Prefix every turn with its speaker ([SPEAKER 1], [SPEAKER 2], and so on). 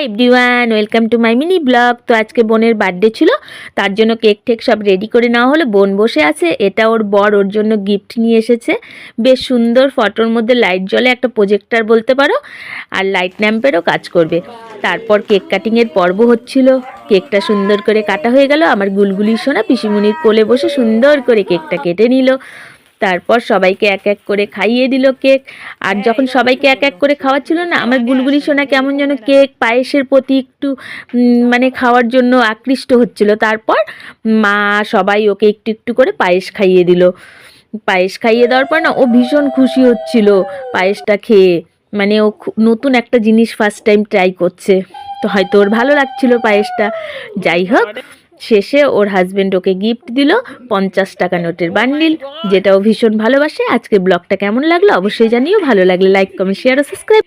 [SPEAKER 1] Everyone, welcome to my mini blog. তো আজকে বোনের বার্থডে ছিল, তার জন্য কেক টেক সব রেডি করে নেওয়া হলো। বোন বসে আছে, এটা ওর বর ওর জন্য গিফট নিয়ে এসেছে। বেশ সুন্দর ফটোর মধ্যে লাইট জ্বলে, একটা প্রজেক্টর বলতে পারো, আর লাইট ল্যাম্পেরও কাজ করবে। তারপর কেক কাটিংয়ের পর্ব হচ্ছিল। কেকটা সুন্দর করে কাটা হয়ে গেল। আমার গুলগুলি সোনা পিসিমণির কোলে বসে সুন্দর করে কেকটা কেটে নিল। তারপর সবাইকে এক এক করে খাইয়ে দিল কেক। আর যখন সবাইকে এক এক করে খাওয়াচ্ছিল না, আমার বুলবুলি সোনা কেমন যেন কেক পায়েসের প্রতি একটু মানে খাওয়ার জন্য আকৃষ্ট হচ্ছিল। তারপর মা সবাই ওকে একটু একটু করে পায়েস খাইয়ে দিল। পায়েস খাইয়ে দেওয়ার পর না ও ভীষণ খুশি হচ্ছিল পায়েসটা খেয়ে। মানে ও নতুন একটা জিনিস ফার্স্ট টাইম ট্রাই করছে, তো হয়তো ওর ভালো লাগছিল পায়েসটা। যাই হোক, শেষে ওর হাজবেন্ড ওকে গিফট দিল 50 টাকা নোটের বান্ডিল, যেটা ও ভীষণ ভালোবাসে। আজকে ব্লগটা কেমন লাগলো অবশ্যই জানিও। ভালো লাগলে লাইক কমেন্ট শেয়ার ও সাবস্ক্রাইব।